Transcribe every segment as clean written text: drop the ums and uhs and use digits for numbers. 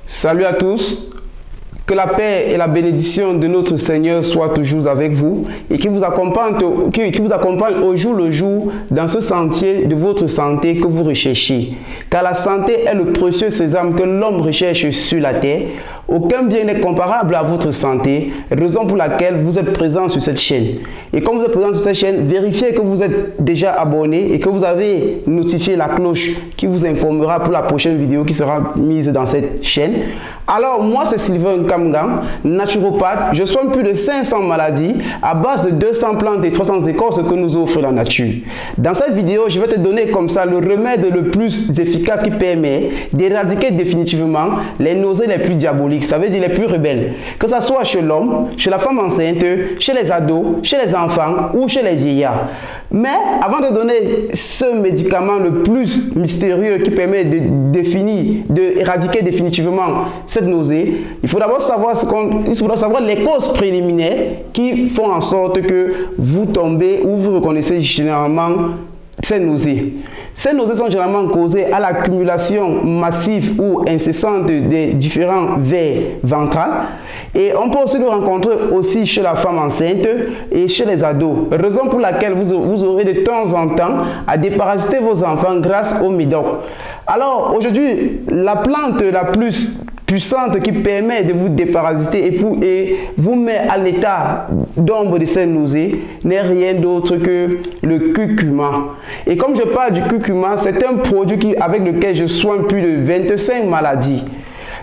Salut à tous, que la paix et la bénédiction de notre Seigneur soient toujours avec vous et qui vous accompagne au jour le jour dans ce sentier de votre santé que vous recherchez. Car la santé est le précieux sésame que l'homme recherche sur la terre. Aucun bien n'est comparable à votre santé, raison pour laquelle vous êtes présent sur cette chaîne. Et comme vous êtes présent sur cette chaîne, vérifiez que vous êtes déjà abonné et que vous avez notifié la cloche qui vous informera pour la prochaine vidéo qui sera mise dans cette chaîne. Alors, moi, c'est Sylvain Kamgang, naturopathe. Je soigne plus de 500 maladies à base de 200 plantes et 300 écorces que nous offre la nature. Dans cette vidéo, je vais te donner comme ça le remède le plus efficace qui permet d'éradiquer définitivement les nausées les plus diaboliques, ça veut dire les plus rebelles. Que ce soit chez l'homme, chez la femme enceinte, chez les ados, chez les enfants ou chez les vieillards. Mais avant de donner ce médicament le plus mystérieux qui permet d'éradiquer définitivement cette nausée, il faut d'abord savoir les causes préliminaires qui font en sorte que vous tombez ou vous reconnaissez généralement ces nausées. Ces nausées sont généralement causées à l'accumulation massive ou incessante des différents vers ventrales. Et on peut aussi le rencontrer aussi chez la femme enceinte et chez les ados. Raison pour laquelle vous aurez de temps en temps à déparasiter vos enfants grâce au médoc. Alors aujourd'hui, la plante la plus puissante qui permet de vous déparasiter et vous met à l'état d'ombre de ces nausées n'est rien d'autre que le curcuma. Et comme je parle du curcuma, c'est un produit avec lequel je soigne plus de 25 maladies.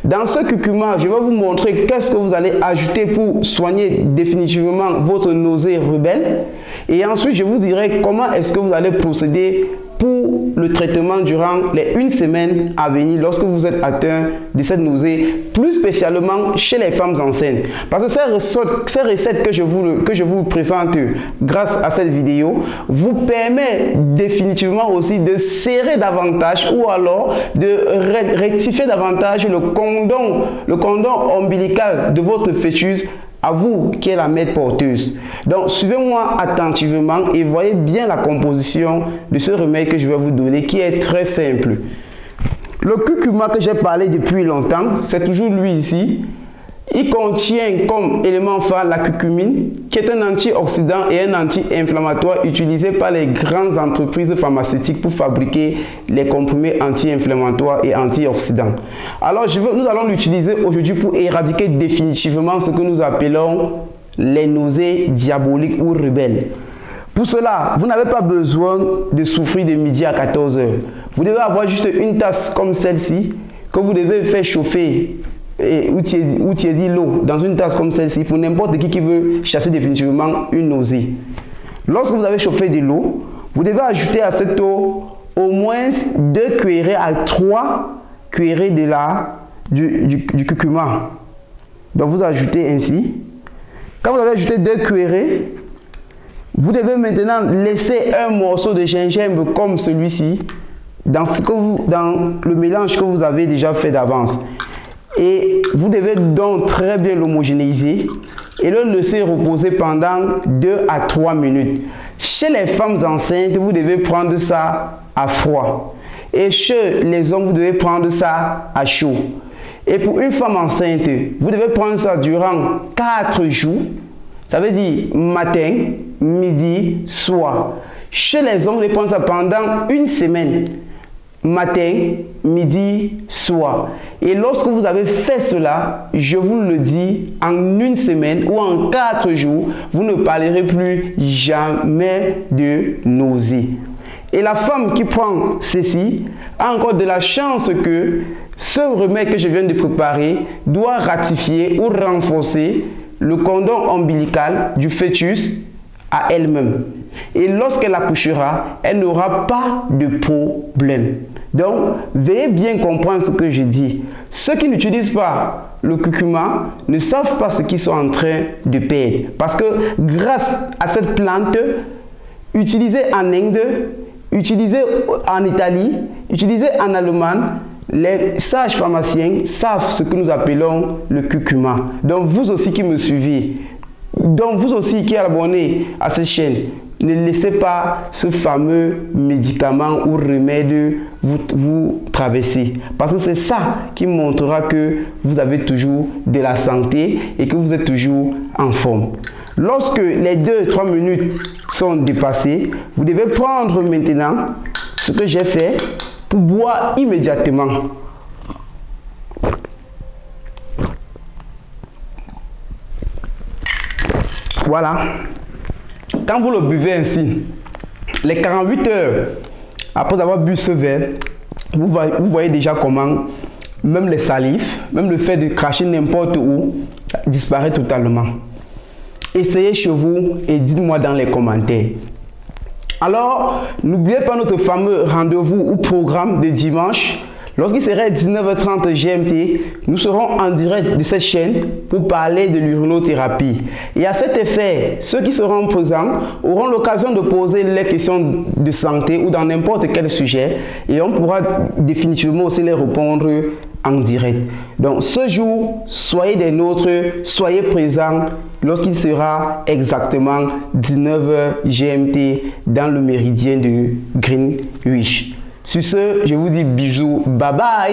Dans ce curcuma, je vais vous montrer qu'est-ce que vous allez ajouter pour soigner définitivement votre nausée rebelle. Et ensuite, je vous dirai comment est-ce que vous allez procéder pour le traitement durant les 1 semaine à venir lorsque vous êtes atteint de cette nausée, plus spécialement chez les femmes enceintes. Parce que ces recettes que je vous présente grâce à cette vidéo vous permet définitivement aussi de serrer davantage ou alors de rectifier davantage le cordon ombilical de votre fœtus, à vous qui est la mère porteuse. Donc, suivez-moi attentivement et voyez bien la composition de ce remède que je vais vous donner qui est très simple. Le curcuma que j'ai parlé depuis longtemps, c'est toujours lui ici. Il contient comme élément phare la curcumine, qui est un antioxydant et un anti-inflammatoire utilisé par les grandes entreprises pharmaceutiques pour fabriquer les comprimés anti-inflammatoires et antioxydants. Alors, nous allons l'utiliser aujourd'hui pour éradiquer définitivement ce que nous appelons les nausées diaboliques ou rebelles. Pour cela, vous n'avez pas besoin de souffrir de midi à 14 h. Vous devez avoir juste une tasse comme celle-ci que vous devez faire chauffer ou tiédir l'eau dans une tasse comme celle-ci pour n'importe qui veut chasser définitivement une nausée. Lorsque vous avez chauffé de l'eau, vous devez ajouter à cette eau au moins 2 cuillerées à 3 cuillerées du curcuma. Donc vous ajoutez ainsi. Quand vous avez ajouté 2 cuillerées, vous devez maintenant laisser un morceau de gingembre comme celui-ci dans le mélange que vous avez déjà fait d'avance. Et vous devez donc très bien l'homogénéiser et le laisser reposer pendant 2 à 3 minutes. Chez les femmes enceintes, vous devez prendre ça à froid. Et chez les hommes, vous devez prendre ça à chaud. Et pour une femme enceinte, vous devez prendre ça durant 4 jours. Ça veut dire matin, midi, soir. Chez les hommes, vous devez prendre ça pendant 1 semaine. Matin, midi, soir. Et lorsque vous avez fait cela, je vous le dis, en 1 semaine ou en 4 jours, vous ne parlerez plus jamais de nausées. Et la femme qui prend ceci a encore de la chance que ce remède que je viens de préparer doit ratifier ou renforcer le cordon ombilical du fœtus à elle-même. Et lorsqu'elle accouchera, elle n'aura pas de problème. Donc, veuillez bien comprendre ce que je dis. Ceux qui n'utilisent pas le curcuma ne savent pas ce qu'ils sont en train de perdre. Parce que grâce à cette plante, utilisée en Inde, utilisée en Italie, utilisée en Allemagne, les sages pharmaciens savent ce que nous appelons le curcuma. Donc, vous aussi qui me suivez, donc vous aussi qui êtes abonné à cette chaîne, ne laissez pas ce fameux médicament ou remède vous traverser. Parce que c'est ça qui montrera que vous avez toujours de la santé et que vous êtes toujours en forme. Lorsque les 2-3 minutes sont dépassées, vous devez prendre maintenant ce que j'ai fait pour boire immédiatement. Voilà. Quand vous le buvez ainsi, les 48 heures après avoir bu ce verre, vous voyez déjà comment même les salives, même le fait de cracher n'importe où, disparaît totalement. Essayez chez vous et dites-moi dans les commentaires. Alors, n'oubliez pas notre fameux rendez-vous ou programme de dimanche. Lorsqu'il sera 19h30 GMT, nous serons en direct de cette chaîne pour parler de l'urinothérapie. Et à cet effet, ceux qui seront présents auront l'occasion de poser les questions de santé ou dans n'importe quel sujet et on pourra définitivement aussi les répondre en direct. Donc ce jour, soyez des nôtres, soyez présents lorsqu'il sera exactement 19h GMT dans le méridien de Greenwich. Sur ce, je vous dis bisous, bye bye.